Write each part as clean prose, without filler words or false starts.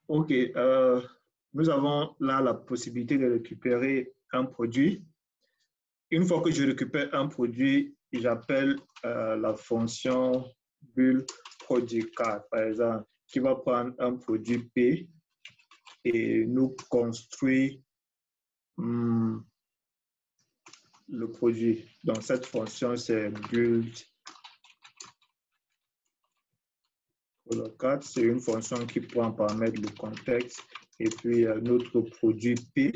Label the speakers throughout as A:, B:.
A: OK. Nous avons là la possibilité de récupérer un produit. Une fois que je récupère un produit, j'appelle la fonction bulle produit card, par exemple, qui va prendre un produit P et nous construire le produit. Donc, cette fonction, c'est build card. C'est une fonction qui prend en paramètre le contexte et puis notre produit P.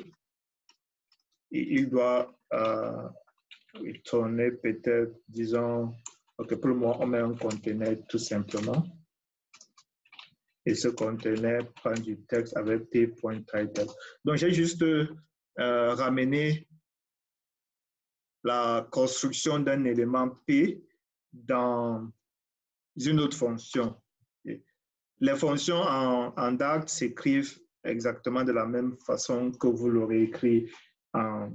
A: Et il doit tourner peut-être, disons, OK, pour le moment, on met un conteneur tout simplement. Et ce conteneur prend du texte avec p.title. Donc, j'ai juste ramené la construction d'un élément P dans une autre fonction. Les fonctions en Dart s'écrivent exactement de la même façon que vous l'aurez écrit en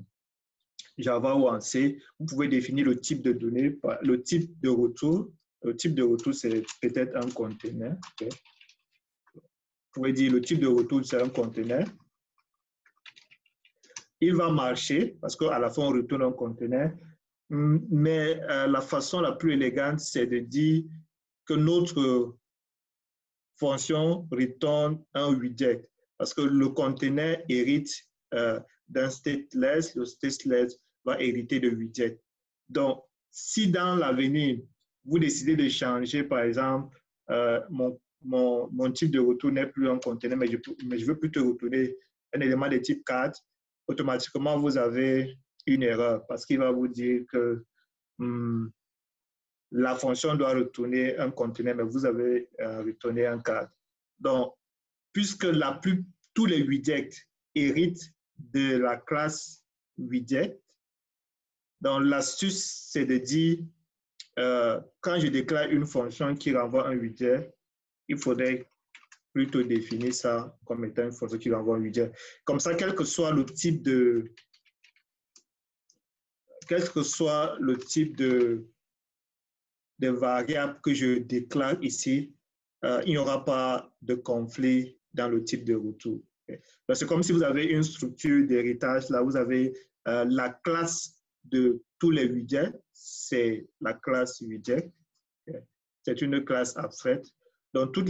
A: Java ou en C. Vous pouvez définir le type de données, le type de retour. Le type de retour, c'est peut-être un conteneur. Okay. Vous pouvez dire le type de retour, c'est un conteneur. Il va marcher parce qu'à la fin, on retourne un conteneur. Mais la façon la plus élégante, c'est de dire que notre fonction retourne un widget parce que le conteneur hérite d'un stateless. Le stateless va hériter de widget. Donc, si dans l'avenir, vous décidez de changer, par exemple, mon type de retour n'est plus un conteneur, mais je veux plutôt retourner un élément de type card, automatiquement, vous avez une erreur parce qu'il va vous dire que la fonction doit retourner un conteneur, mais vous avez retourné un card. Donc, puisque tous les widgets héritent de la classe widget, donc l'astuce, c'est de dire, quand je déclare une fonction qui renvoie un widget, il faudrait plutôt définir ça comme étant une fonction qui renvoie un widget. Comme ça, quel que soit le type de variables que je déclare ici, il n'y aura pas de conflit dans le type de retour. C'est comme si vous avez une structure d'héritage. Là, vous avez la classe de tous les widgets, c'est la classe widget. C'est une classe abstraite. Donc, tout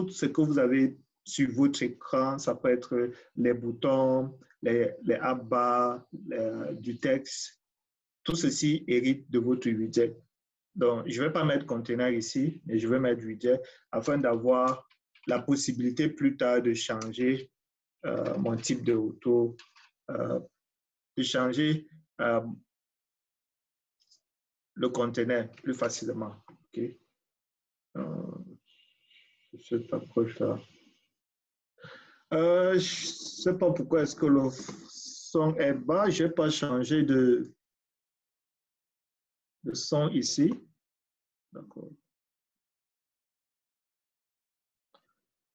A: ce que vous avez sur votre écran, ça peut être les boutons, les app-bars, du texte. Tout ceci hérite de votre widget. Donc, je ne vais pas mettre conteneur ici, mais je vais mettre widget afin d'avoir la possibilité plus tard de changer mon type de retour, de changer le conteneur plus facilement. Okay? Cette approche-là. Je ne sais pas pourquoi est-ce que le son est bas. Je n'ai pas changé de son ici. D'accord.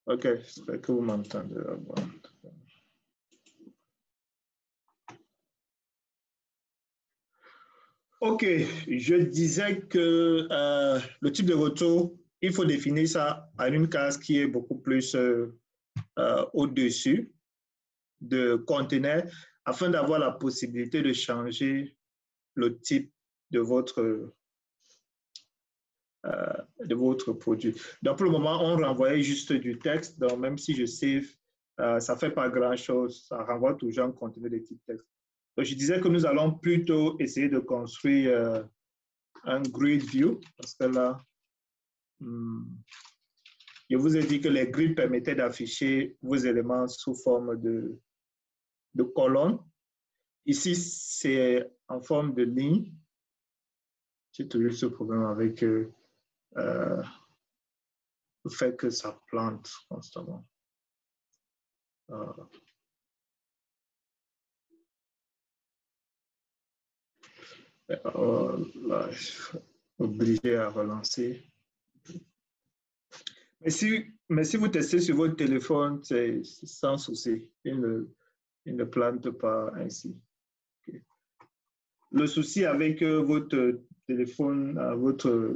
A: OK, j'espère que vous m'entendez. OK, je disais que le type de retour, il faut définir ça à une case qui est beaucoup plus au-dessus de conteneur afin d'avoir la possibilité de changer le type de votre produit. Donc, pour le moment, on renvoyait juste du texte. Donc, même si je save, ça ne fait pas grand-chose. Ça renvoie toujours un conteneur de type texte. Donc, je disais que nous allons plutôt essayer de construire un grid view parce que là, je vous ai dit que les grids permettaient d'afficher vos éléments sous forme de colonnes. Ici, c'est en forme de ligne. J'ai toujours ce problème avec le fait que ça plante constamment. Là, je suis obligé à relancer. Mais si vous testez sur votre téléphone, c'est sans souci. Il ne plante pas ainsi. Okay. Le souci avec votre téléphone, votre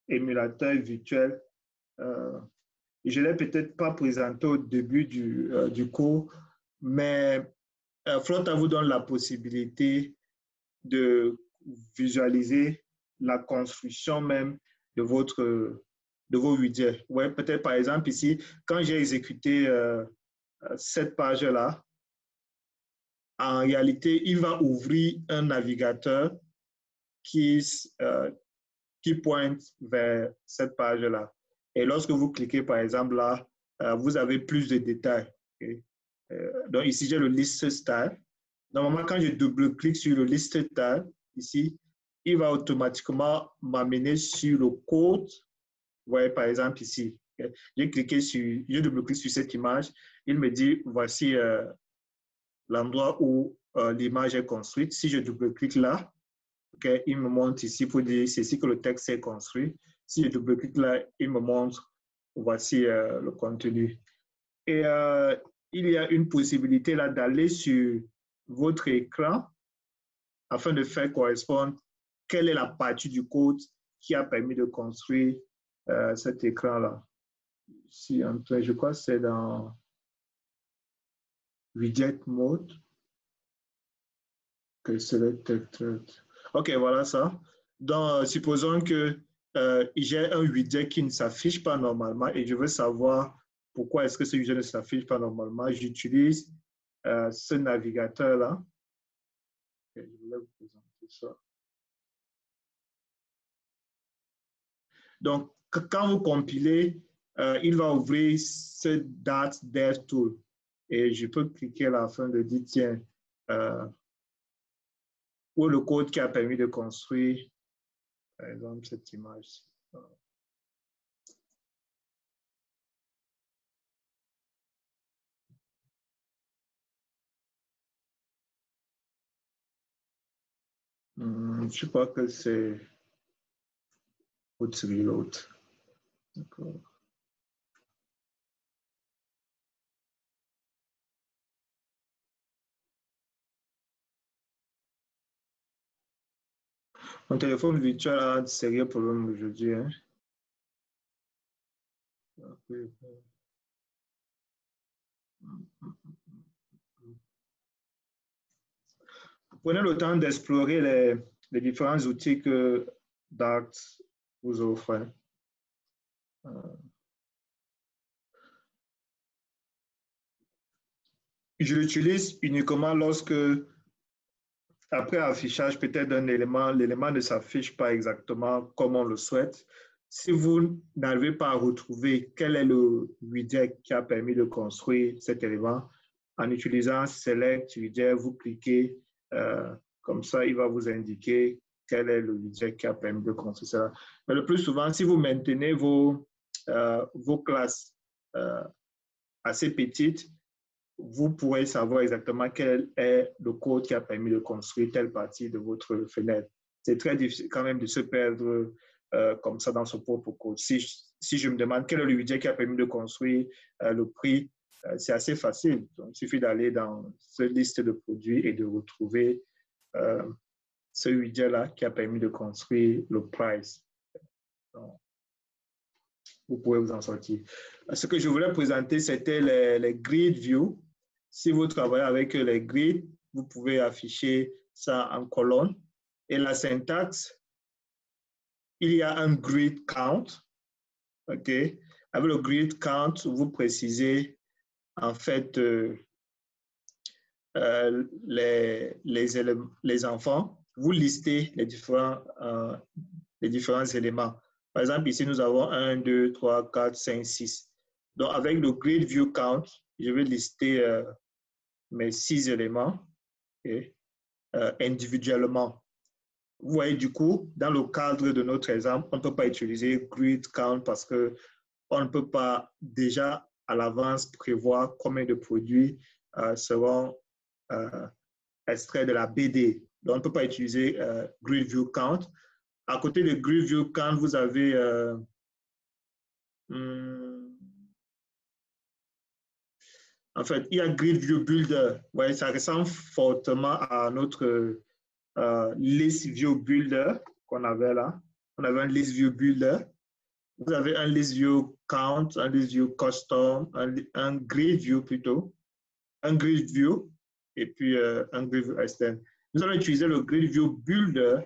A: émulateur virtuel, Je ne l'ai peut-être pas présenté au début du cours, mais Flotta vous donne la possibilité de visualiser la construction même de vos widgets. Ouais, peut-être par exemple ici, quand j'ai exécuté cette page-là, en réalité, il va ouvrir un navigateur qui, euh, qui pointe vers cette page-là. Et lorsque vous cliquez, par exemple, là, vous avez plus de détails. Okay? Donc, ici, j'ai le list style. Normalement, quand je double-clique sur le list style, ici, il va automatiquement m'amener sur le code. Vous voyez, par exemple, ici. Okay? Je double-clique sur cette image. Il me dit, voici l'endroit où l'image est construite. Si je double-clique là, okay, il me montre ici pour dire c'est ici que le texte est construit. Si je double-clique là, il me montre voici le contenu. Et il y a une possibilité là d'aller sur votre écran afin de faire correspondre quelle est la partie du code qui a permis de construire cet écran-là. Si, je crois que c'est dans Widget Mode. Okay, select text. OK, voilà ça. Donc, supposons que j'ai un widget qui ne s'affiche pas normalement et je veux savoir pourquoi est-ce que ce widget ne s'affiche pas normalement. J'utilise ce navigateur-là. Okay, je vais vous présenter ça. Donc, quand vous compilez, il va ouvrir ce Date Dev Tool. Et je peux cliquer là afin de dire, tiens, où le code qui a permis de construire, par exemple, cette image. Je crois que c'est Reload. D'accord. Mon téléphone virtuel a un sérieux problème aujourd'hui. Hein? Prenez le temps d'explorer les différents outils que Dart vous offre. Je l'utilise uniquement lorsque, après affichage peut-être d'un élément, l'élément ne s'affiche pas exactement comme on le souhaite. Si vous n'arrivez pas à retrouver quel est le widget qui a permis de construire cet élément, en utilisant Select Widget, vous cliquez, comme ça, il va vous indiquer quel est le widget qui a permis de construire ça. Mais le plus souvent, si vous maintenez vos classes assez petites, vous pourrez savoir exactement quel est le code qui a permis de construire telle partie de votre fenêtre. C'est très difficile quand même de se perdre comme ça dans son propre code. Si je me demande quel est le budget qui a permis de construire le prix, c'est assez facile. Donc, il suffit d'aller dans cette liste de produits et de retrouver ce budget-là qui a permis de construire le price. Donc, vous pouvez vous en sortir. Ce que je voulais présenter, c'était les grid view. Si vous travaillez avec les grids, vous pouvez afficher ça en colonne. Et la syntaxe, il y a un grid count. OK? Avec le grid count, vous précisez en fait les enfants. Vous listez les différents éléments. Par exemple, ici, nous avons 1, 2, 3, 4, 5, 6. Donc, avec le grid view count, je vais lister mes 6 éléments individuellement. Vous voyez, du coup, dans le cadre de notre exemple, on ne peut pas utiliser grid count parce qu'on ne peut pas déjà à l'avance prévoir combien de produits seront extraits de la BD. Donc, on ne peut pas utiliser grid view count. À côté de grid view count, vous avez en fait, il y a Grid View Builder. Ouais, ça ressemble fortement à notre List View Builder qu'on avait là. On avait un List View Builder. Vous avez un list view count, un list view custom, un grid view plutôt, un grid view et puis un grid view extend. Nous allons utiliser le grid view builder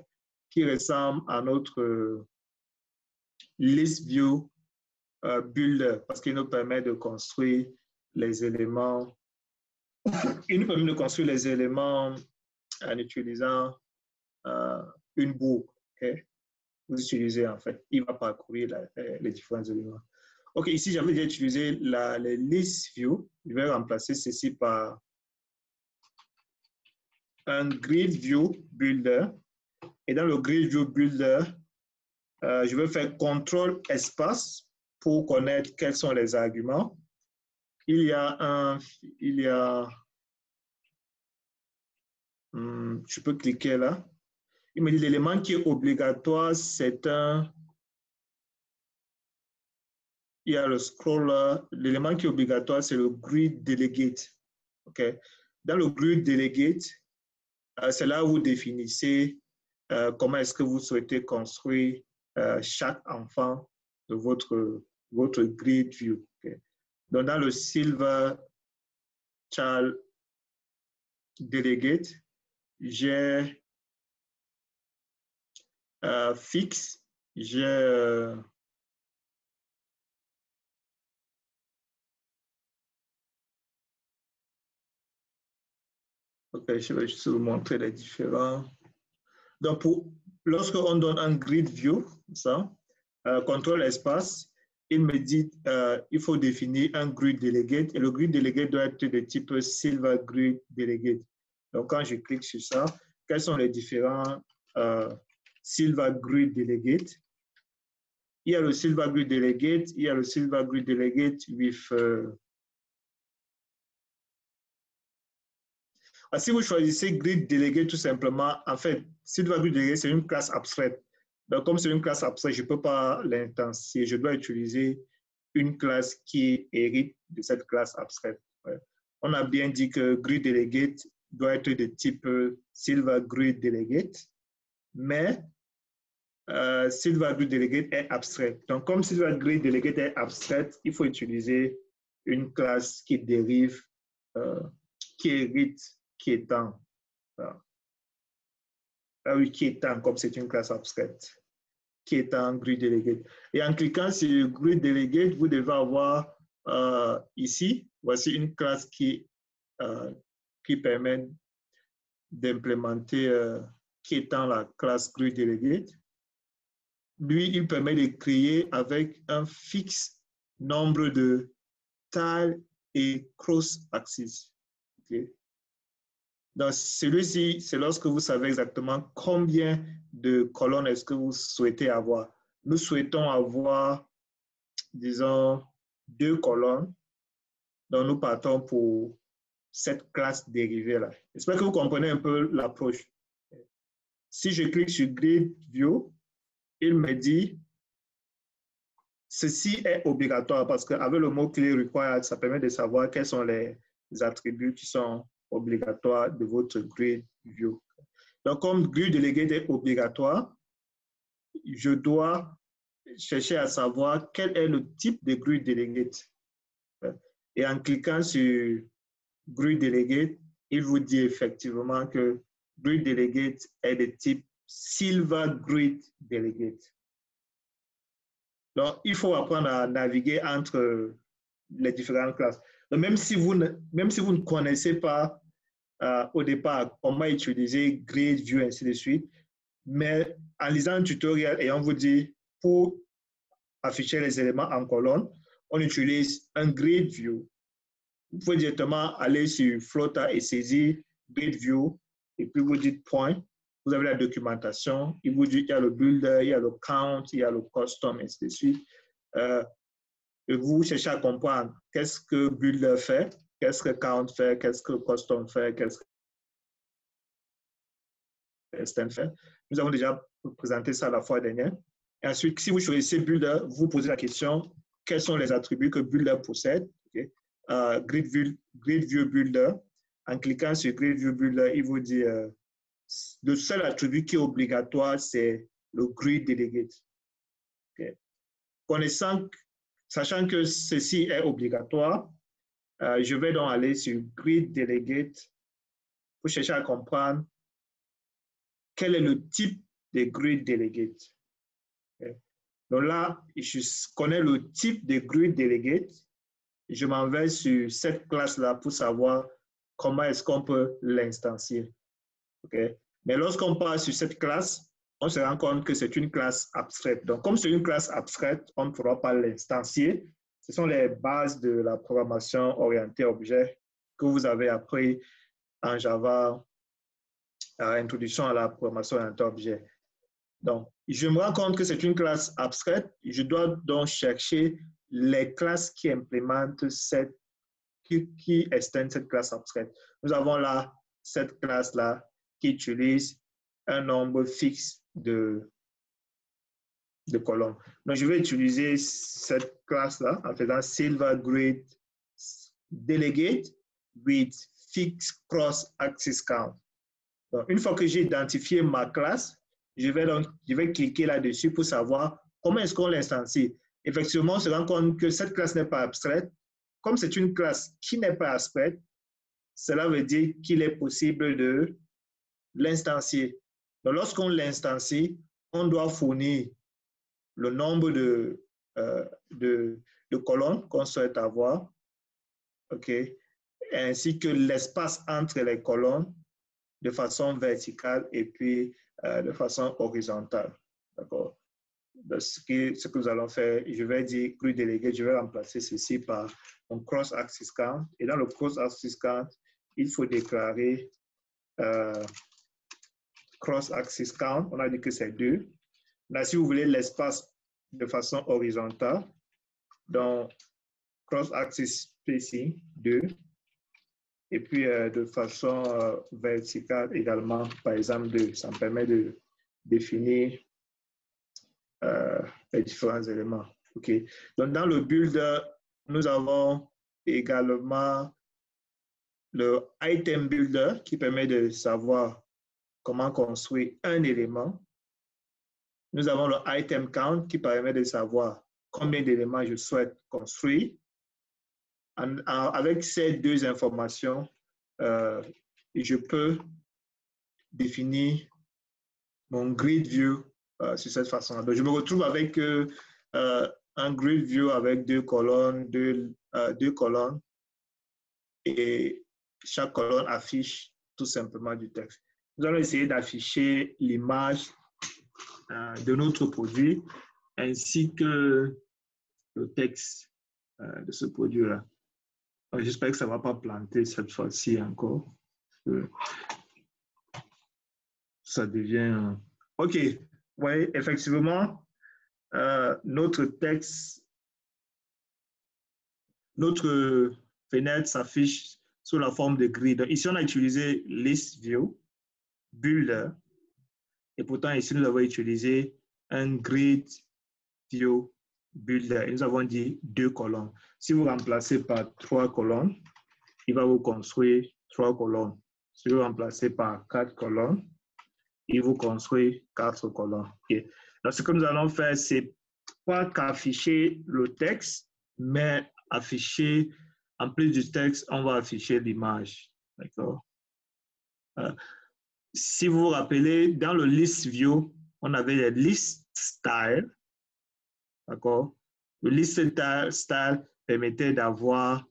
A: qui ressemble à notre list view builder parce qu'il nous permet de construire les éléments. Il nous permet de construire les éléments en utilisant une boucle. Okay? Vous utilisez en fait, il va parcourir les différents éléments. Ok, ici j'avais déjà utilisé les list view. Je vais remplacer ceci par un grid view builder. Et dans le grid view builder, je vais faire contrôle espace pour connaître quels sont les arguments. Je peux cliquer là. Il me dit l'élément qui est obligatoire, c'est il y a le scroller. L'élément qui est obligatoire, c'est le grid delegate. Okay. Dans le grid delegate, c'est là où vous définissez comment est-ce que vous souhaitez construire chaque enfant de votre grid view. Okay. Donc, dans le Silver Child Delegate, j'ai fixe, j'ai ok, je vais juste vous montrer les différents. Donc, lorsque on donne un grid view, ça, contrôle espace, il me dit il faut définir un grid delegate et le grid delegate doit être de type Silver Grid Delegate. Donc, quand je clique sur ça, quels sont les différents Silver Grid Delegate? Il y a le Silver Grid Delegate, il y a le Silver Grid Delegate with si vous choisissez Grid Delegate tout simplement, en fait, Silver Grid Delegate, c'est une classe abstraite. Donc, comme c'est une classe abstraite, je ne peux pas l'intensifier. Je dois utiliser une classe qui hérite de cette classe abstraite. Ouais. On a bien dit que Grid Delegate doit être de type Silver Grid Delegate, mais Silver Grid Delegate est abstraite. Donc, comme Silver Grid Delegate est abstraite, il faut utiliser une classe qui dérive, qui hérite, qui étend. Voilà. Ah oui, qui étend, comme c'est une classe abstraite, qui étend Grid Delegate. Et en cliquant sur Grid Delegate, vous devez avoir ici, voici une classe qui permet d'implémenter, qui étend la classe Grid Delegate. Lui, il permet de créer avec un fixe nombre de tiles et cross-axis. Okay. Donc, celui-ci, c'est lorsque vous savez exactement combien de colonnes est-ce que vous souhaitez avoir. Nous souhaitons avoir, disons, 2 colonnes. Donc, nous partons pour cette classe dérivée-là. J'espère que vous comprenez un peu l'approche. Si je clique sur Grid View, il me dit ceci est obligatoire parce qu'avec le mot-clé required, ça permet de savoir quels sont les attributs qui sont obligatoires de votre Grid View. Donc, comme Grid Delegate est obligatoire, je dois chercher à savoir quel est le type de Grid Delegate. Et en cliquant sur Grid Delegate, il vous dit effectivement que Grid Delegate est de type Silver Grid Delegate. Donc, il faut apprendre à naviguer entre les différentes classes. Donc, même si vous ne connaissez pas au départ comment utiliser Grid View, ainsi de suite, mais en lisant un tutoriel et on vous dit pour afficher les éléments en colonne, on utilise un Grid View. Vous pouvez directement aller sur Floater et saisir Grid View et puis vous dites point. Vous avez la documentation, il vous dit qu'il y a le builder, il y a le count, il y a le custom, et ainsi de suite. Et vous cherchez à comprendre qu'est-ce que builder fait, qu'est-ce que count fait, qu'est-ce que custom fait, qu'est-ce que extend fait. Nous avons déjà présenté ça la fois dernière. Et ensuite, si vous choisissez builder, vous posez la question, quels sont les attributs que builder possède? Okay. Grid View Builder. En cliquant sur Grid View Builder, il vous dit le seul attribut qui est obligatoire, c'est le Grid Delegate. Okay. Sachant que ceci est obligatoire, je vais donc aller sur Grid Delegate pour chercher à comprendre quel est le type de Grid Delegate. Okay. Donc là, je connais le type de Grid Delegate. Je m'en vais sur cette classe-là pour savoir comment est-ce qu'on peut l'instancier. Okay. Mais lorsqu'on passe sur cette classe, on se rend compte que c'est une classe abstraite. Donc, comme c'est une classe abstraite, on ne pourra pas l'instancier. Ce sont les bases de la programmation orientée objet que vous avez appris en Java, introduction à la programmation orientée objet. Donc, je me rends compte que c'est une classe abstraite. Je dois donc chercher les classes qui implémentent qui extendent cette classe abstraite. Nous avons là cette classe-là qui utilise un nombre fixe de colonnes. Donc, je vais utiliser cette classe-là en faisant Silver Grid Delegate with Fixed Cross Axis Count. Donc, une fois que j'ai identifié ma classe, je vais cliquer là-dessus pour savoir comment est-ce qu'on l'instancie. Effectivement, on se rend compte que cette classe n'est pas abstraite. Comme c'est une classe qui n'est pas abstraite, cela veut dire qu'il est possible de l'instancier. Donc, lorsqu'on l'instancie, on doit fournir le nombre de colonnes qu'on souhaite avoir, okay, ainsi que l'espace entre les colonnes de façon verticale et puis de façon horizontale. D'accord? Ce que nous allons faire, je vais dire Grid Delegate, je vais remplacer ceci par un cross-axis count. Et dans le cross-axis count, il faut déclarer cross-axis count. On a dit que c'est 2. Là, si vous voulez l'espace de façon horizontale, donc cross-axis spacing 2. Et puis de façon verticale également, par exemple 2. Ça me permet de définir les différents éléments. Okay. Donc, dans le builder, nous avons également le item builder qui permet de savoir comment construire un élément. Nous avons le item count qui permet de savoir combien d'éléments je souhaite construire. Avec ces deux informations, je peux définir mon grid view sur cette façon-là. Donc, je me retrouve avec un grid view avec deux colonnes, deux colonnes, et chaque colonne affiche tout simplement du texte. Nous allons essayer d'afficher l'image de notre produit ainsi que le texte de ce produit-là. J'espère que ça ne va pas planter cette fois-ci encore. Ça devient... OK. Oui, effectivement, notre texte, notre fenêtre s'affiche sous la forme de grille. Donc, ici, on a utilisé List View, Builder, et pourtant, ici, nous avons utilisé un Grid View Builder. Et nous avons dit 2 colonnes. Si vous remplacez par 3 colonnes, il va vous construire 3 colonnes. Si vous remplacez par 4 colonnes, il vous construit 4 colonnes. Okay. Donc, ce que nous allons faire, c'est pas qu'afficher le texte, mais afficher, en plus du texte, on va afficher l'image. D'accord? Si vous vous rappelez, dans le list view, on avait les list style. D'accord? Le list style permettait d'avoir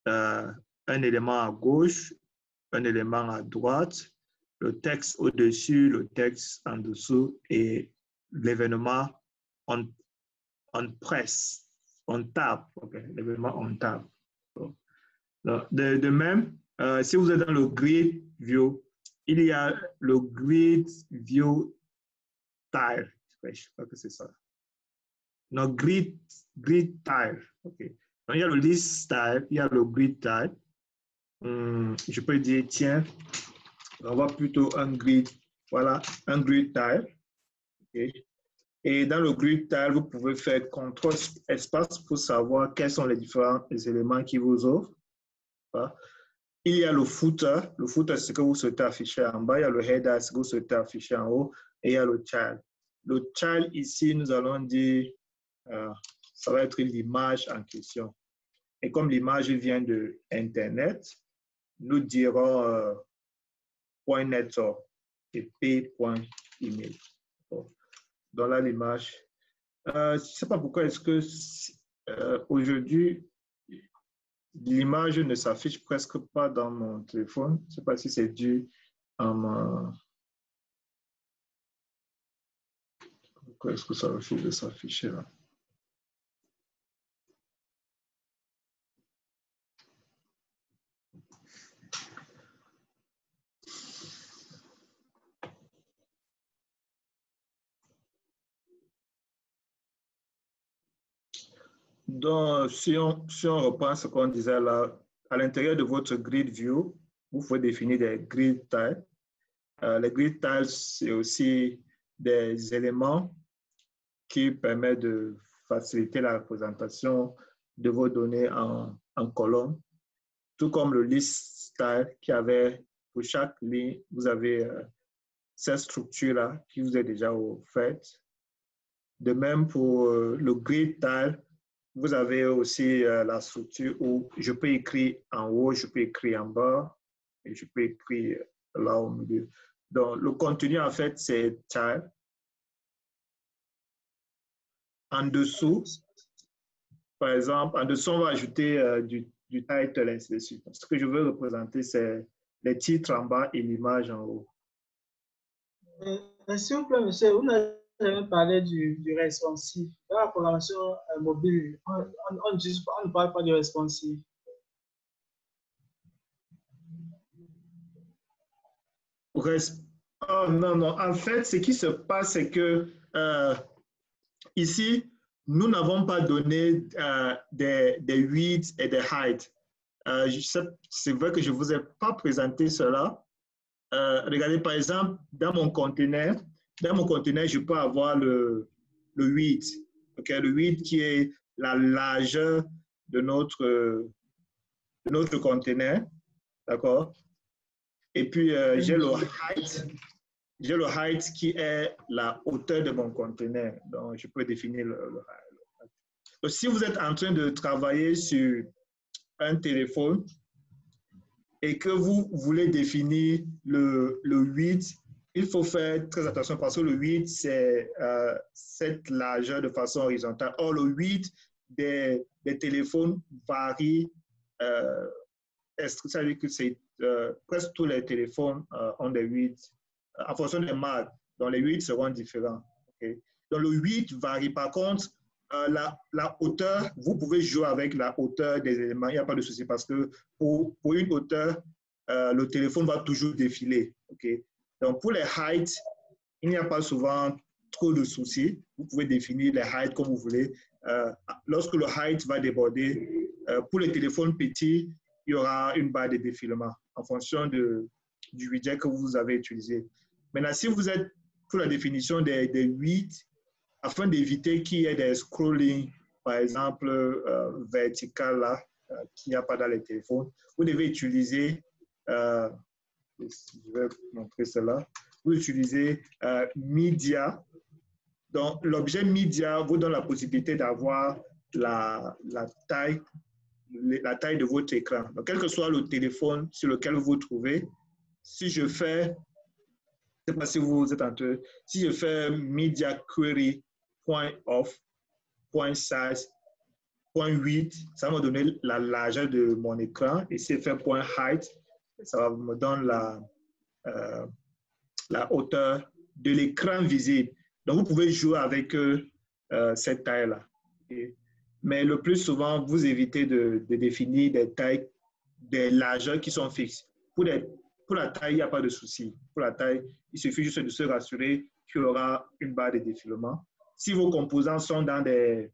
A: un élément à gauche, un élément à droite, le texte au-dessus, le texte en dessous et l'événement on press, on tape. Okay. L'événement on tape. De même, si vous êtes dans le grid view, il y a le grid view tile. Je crois que c'est ça. Non, grid tile. Okay. Donc, il y a le list style, il y a le grid tile. Je peux dire, tiens, on va plutôt un grid, voilà, un grid tile. Okay. Et dans le grid tile, vous pouvez faire contrôle espace pour savoir quels sont les différents éléments qui vous offrent. Voilà. Il y a le footer. Le footer, c'est ce que vous souhaitez afficher en bas. Il y a le header, c'est ce que vous souhaitez afficher en haut. Et il y a le child. Le child, ici, nous allons dire ça va être l'image en question. Et comme l'image vient de Internet, nous dirons .net.org et p.email. Donc là, l'image. Je ne sais pas pourquoi est-ce que aujourd'hui, l'image ne s'affiche presque pas dans mon téléphone. Je ne sais pas si c'est dû à ma... Pourquoi est-ce que ça refuse de s'afficher là? Donc, si on reprend ce qu'on disait là, à l'intérieur de votre grid view, vous pouvez définir des grid tiles. Les grid tiles, c'est aussi des éléments qui permettent de faciliter la représentation de vos données en colonne, tout comme le list style qui avait, pour chaque ligne, vous avez cette structure-là qui vous est déjà offerte. De même pour le grid tile, vous avez aussi la structure où je peux écrire en haut, je peux écrire en bas et je peux écrire là au milieu. Donc, le contenu, en fait, c'est tile. En dessous, par exemple, en dessous, on va ajouter du title, ainsi de suite. Ce que je veux représenter, c'est les titres en bas et l'image en haut.
B: S'il vous plaît, monsieur, vous n'avez jamais parlé du responsive. Dans la programmation mobile, on ne parle pas du responsive.
A: Oh, non, non. En fait, ce qui se passe, c'est que ici, nous n'avons pas donné des widths et des heights. C'est vrai que je ne vous ai pas présenté cela. Regardez, par exemple, dans mon conteneur, je peux avoir le width. Okay? Le width qui est la largeur de notre conteneur. D'accord? Et puis, j'ai le height qui est la hauteur de mon conteneur. Donc, je peux définir le height. Donc, si vous êtes en train de travailler sur un téléphone et que vous voulez définir le width, il faut faire très attention parce que le width, c'est cette largeur de façon horizontale. Or, le width des téléphones varie. Ça veut dire que c'est presque tous les téléphones ont des widths en fonction des marques. Donc, les widths seront différents. Okay? Donc, le width varie. Par contre, la hauteur, vous pouvez jouer avec la hauteur des éléments. Il n'y a pas de souci parce que pour une hauteur, le téléphone va toujours défiler. Okay? Donc, pour les heights, il n'y a pas souvent trop de soucis. Vous pouvez définir les heights comme vous voulez. Lorsque le height va déborder, pour les téléphones petits, il y aura une barre de défilement en fonction du widget que vous avez utilisé. Maintenant, si vous êtes pour la définition des widths, afin d'éviter qu'il y ait des scrolling, par exemple, vertical, là, qu'il n'y a pas dans les téléphones, vous devez utiliser, je vais montrer cela, vous utilisez Media. Donc, l'objet Media vous donne la possibilité d'avoir la taille de votre écran. Donc, quel que soit le téléphone sur lequel vous vous trouvez, si je fais, je ne sais pas si vous êtes en train, si je fais Media Query .off, .size, .width, ça va me donner la largeur de mon écran. Et si je fais .height, ça va me donner la hauteur de l'écran visible. Donc, vous pouvez jouer avec cette taille-là. Okay? Mais le plus souvent, vous évitez de définir des tailles, des largeurs qui sont fixes. Pour la taille, il n'y a pas de souci. Pour la taille, il suffit juste de se rassurer qu'il y aura une barre de défilement. Si vos composants sont dans des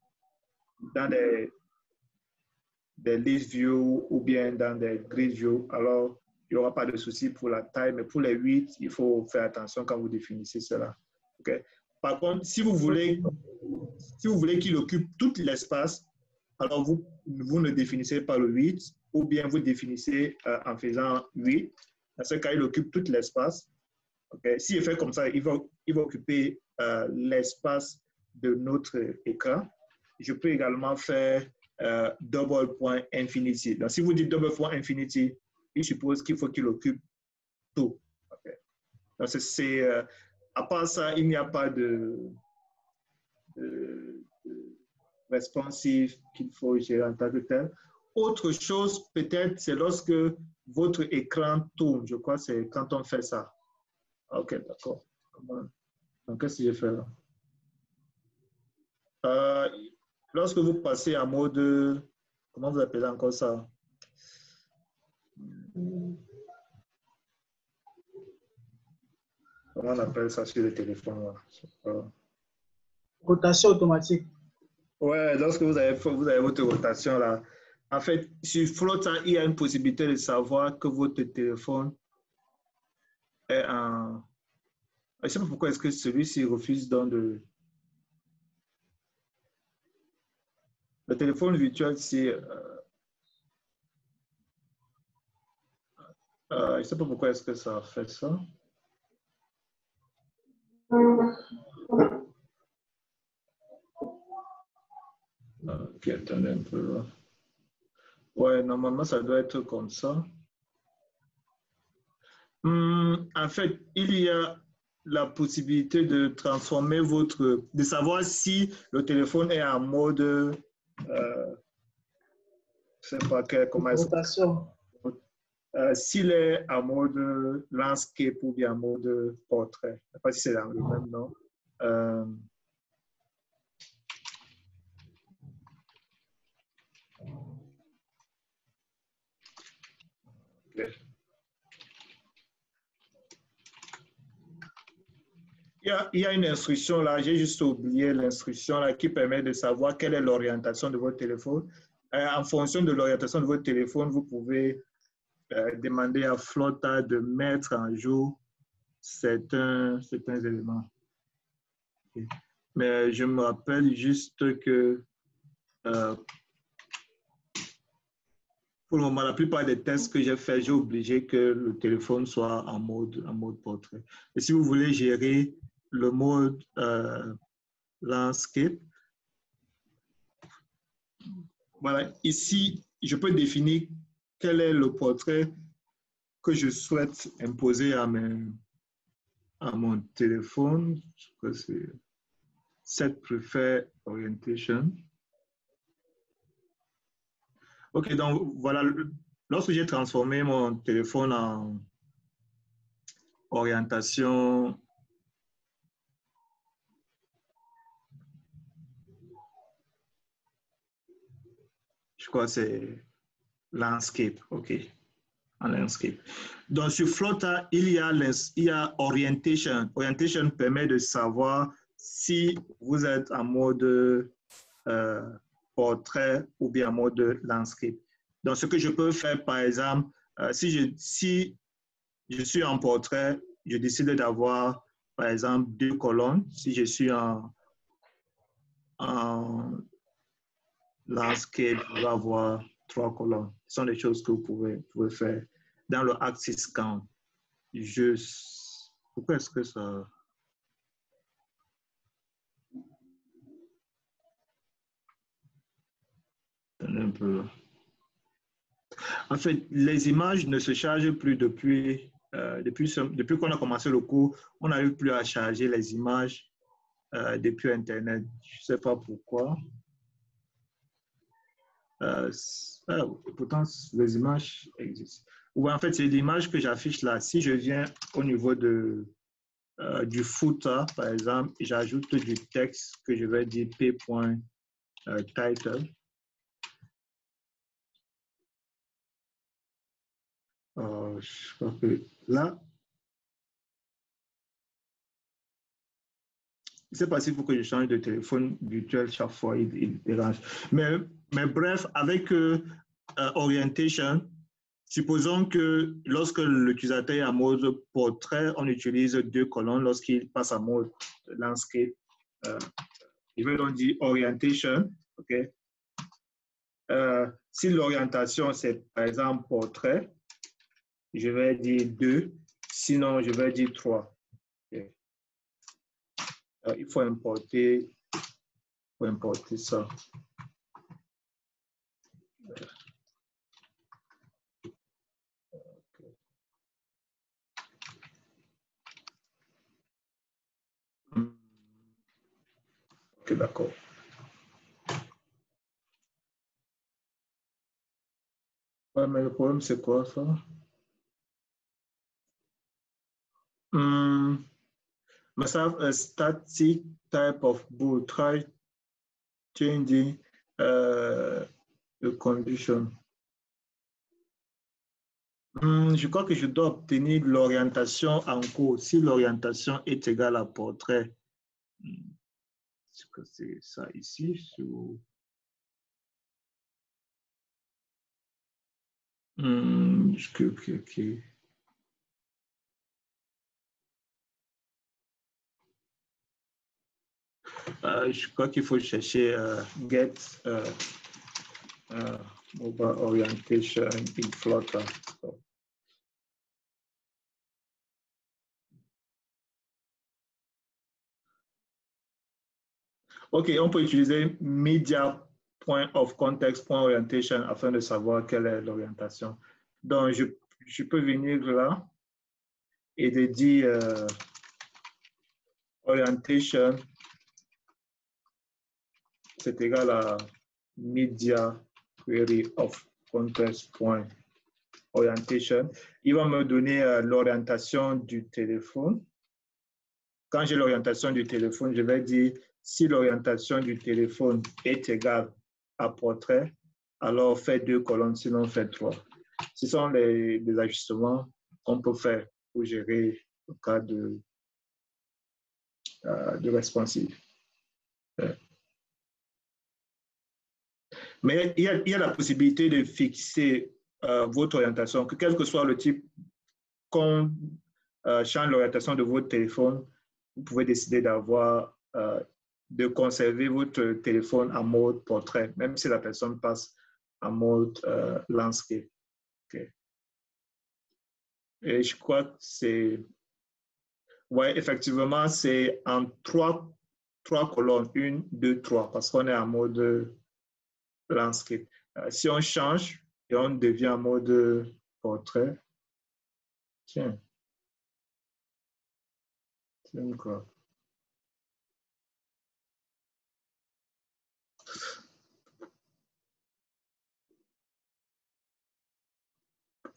A: list view ou bien dans des grid view, alors il n'y aura pas de souci pour la taille, mais pour les 8, il faut faire attention quand vous définissez cela. Okay? Par contre, si vous voulez qu'il occupe tout l'espace, alors vous ne définissez pas le 8, ou bien vous définissez en faisant 8. Dans ce cas, il occupe tout l'espace. Okay? S'il fait comme ça, il va occuper l'espace de notre écran. je peux également faire double point infinity. Donc, si vous dites double point infinity, il suppose qu'il faut qu'il occupe tout. Okay. Donc, à part ça, il n'y a pas de responsive qu'il faut gérer en tant que tel. Autre chose, peut-être, c'est lorsque votre écran tourne. Je crois que c'est quand on fait ça. OK, d'accord. Donc, qu'est-ce que j'ai fait là? Lorsque vous passez en mode, comment vous appelez encore ça? Comment on appelle ça sur le téléphone là?
B: Rotation automatique.
A: Ouais, lorsque vous avez votre rotation là, en fait, sur Flutter, il y a une possibilité de savoir que votre téléphone est en... Je ne sais pas pourquoi est-ce que celui-ci refuse donc de... Le téléphone virtuel, c'est... je ne sais pas pourquoi est-ce que ça fait ça. Ok, attendez un peu là. Ouais, normalement, ça doit être comme ça. En fait, il y a la possibilité de transformer de savoir si le téléphone est en mode, je ne sais pas comment est-ce que... s'il est en mode landscape ou bien en mode portrait. Je ne sais pas si c'est le même nom. Okay. Il y a une instruction là, j'ai juste oublié l'instruction là qui permet de savoir quelle est l'orientation de votre téléphone. En fonction de l'orientation de votre téléphone, vous pouvez demander à Flutter de mettre en jour certains éléments. Okay. Mais je me rappelle juste que pour le moment, la plupart des tests que j'ai faits, j'ai obligé que le téléphone soit en mode portrait. Et si vous voulez gérer le mode landscape, voilà, ici, je peux définir quel est le portrait que je souhaite imposer à mon téléphone. Je crois que c'est Set Prefer Orientation. OK, donc voilà, lorsque j'ai transformé mon téléphone en orientation je crois que c'est landscape, OK, en landscape. Donc sur Flutter, il y a orientation. Orientation permet de savoir si vous êtes en mode portrait ou bien en mode landscape. Donc ce que je peux faire, par exemple, si je suis en portrait, je décide d'avoir, par exemple, 2 colonnes. Si je suis en landscape, je vais avoir 3 colonnes. Ce sont des choses que vous pouvez faire. Dans le axis count, pourquoi est-ce que ça... Un peu. En fait, les images ne se chargent plus depuis qu'on a commencé le cours. On n'arrive plus à charger les images depuis Internet. Je ne sais pas pourquoi. Pourtant, les images existent. Ou en fait, c'est l'image que j'affiche là. Si je viens au niveau du footer, par exemple, j'ajoute du texte que je vais dire p.title. Je crois que là, je ne sais pas s'il faut que je change de téléphone virtuel chaque fois, il dérange. Mais bref, avec Orientation, supposons que lorsque l'utilisateur est en mode portrait, on utilise 2 colonnes. Lorsqu'il passe en mode landscape, je vais donc dire Orientation. Okay? Si l'orientation, c'est par exemple portrait, je vais dire 2. Sinon, je vais dire 3. Okay? Il faut importer pour importer ça. Ok, d'accord. Ouais, mais le problème, c'est quoi ça? Must have a static type of boot. Try changing the condition. Je crois que je dois obtenir l'orientation en cours. Si l'orientation est égale à portrait, est-ce que c'est ça ici? Sur... ok. Je crois qu'il faut chercher get mobile orientation in Flutter. So. OK, on peut utiliser media.ofcontext.orientation afin de savoir quelle est l'orientation. Donc, je peux venir là et de dire orientation, c'est égal à media query of context.orientation. Il va me donner l'orientation du téléphone. Quand j'ai l'orientation du téléphone, je vais dire si l'orientation du téléphone est égale à portrait, alors faites 2 colonnes, sinon faites 3. Ce sont les ajustements qu'on peut faire pour gérer le cas de responsive. Mais il y a la possibilité de fixer votre orientation, que quel que soit le type qu'on change l'orientation de votre téléphone, vous pouvez décider d'avoir de conserver votre téléphone en mode portrait, même si la personne passe en mode landscape. Okay. Et je crois que c'est... Oui, effectivement, c'est en trois colonnes, 1, 2, 3, parce qu'on est en mode landscape. Si on change et on devient en mode portrait, tiens quoi.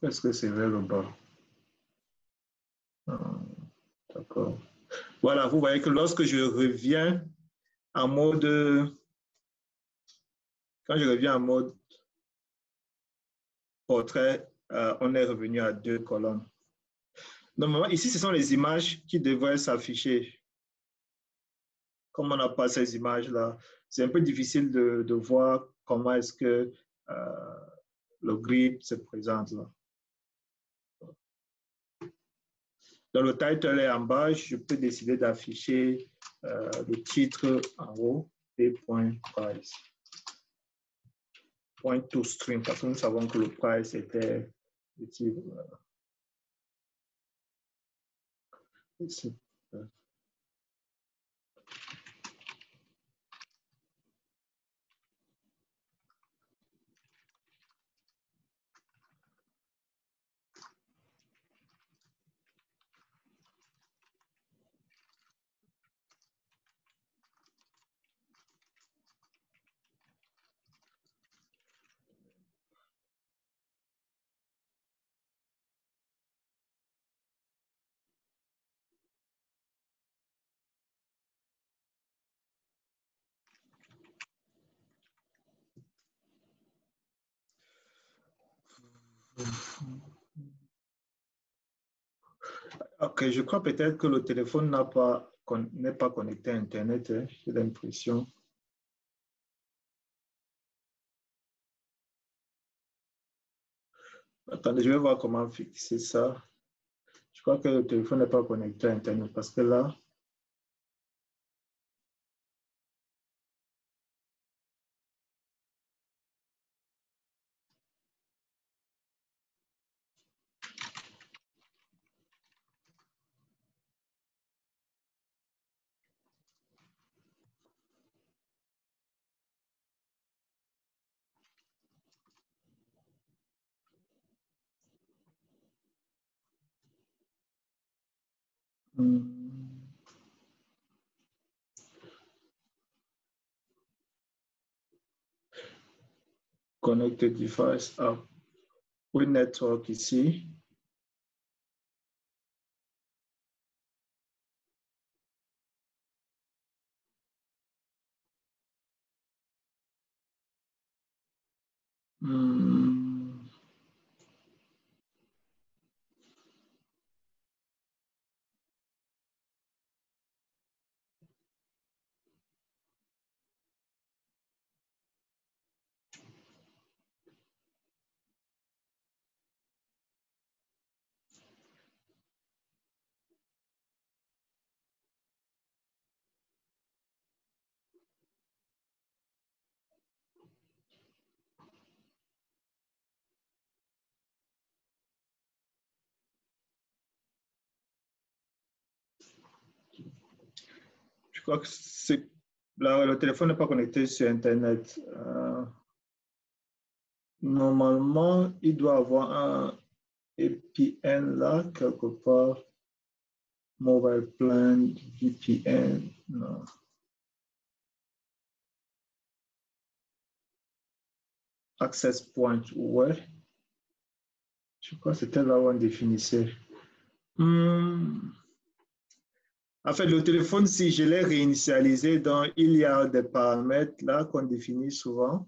A: Est-ce que c'est vers le bas? D'accord. Voilà, vous voyez que lorsque je reviens en mode, quand je reviens en mode portrait, on est revenu à 2 colonnes. Normalement, ici, ce sont les images qui devraient s'afficher. Comme on n'a pas ces images-là, c'est un peu difficile de voir comment est-ce que le grid se présente là. Dans le title est en bas, je peux décider d'afficher le titre en haut et point price. Point to string, parce que nous savons que le price était le titre. Ici. Ok, je crois peut-être que le téléphone n'est pas connecté à Internet, hein, j'ai l'impression. Attendez, je vais voir comment fixer ça. Je crois que le téléphone n'est pas connecté à Internet parce que là, Connected device app. Oui, network ici. Je crois que le téléphone n'est pas connecté sur Internet. Normalement, il doit avoir un VPN là, quelque part. Mobile plan, VPN, non. Access point, ouais. Je crois que c'était là où on définissait. En fait, le téléphone, si je l'ai réinitialisé, donc il y a des paramètres là qu'on définit souvent.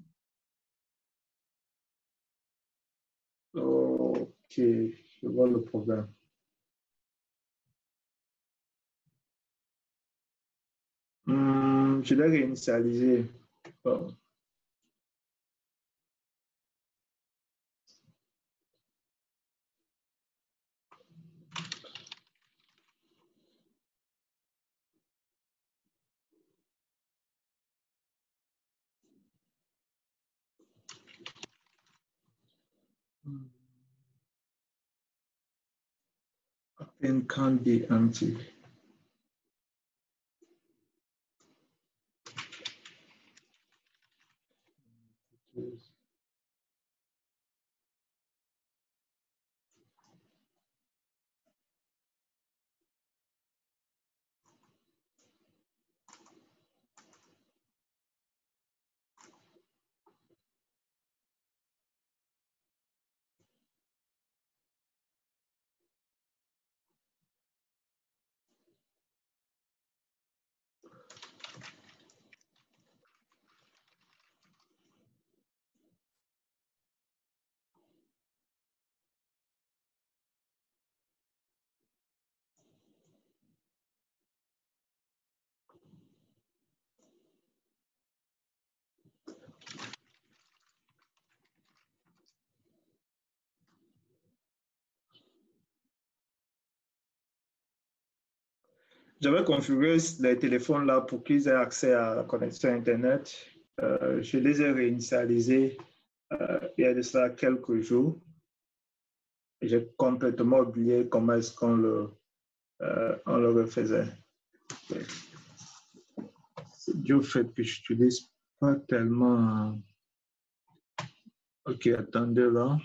A: Ok, je vois le problème. Je l'ai réinitialisé. Bon. Append can't be empty. J'avais configuré les téléphones là pour qu'ils aient accès à la connexion Internet. Je les ai réinitialisés il y a de ça quelques jours. J'ai complètement oublié comment est-ce qu'on on le refaisait. C'est dû au fait que je n'utilise pas tellement. Ok, attendez là.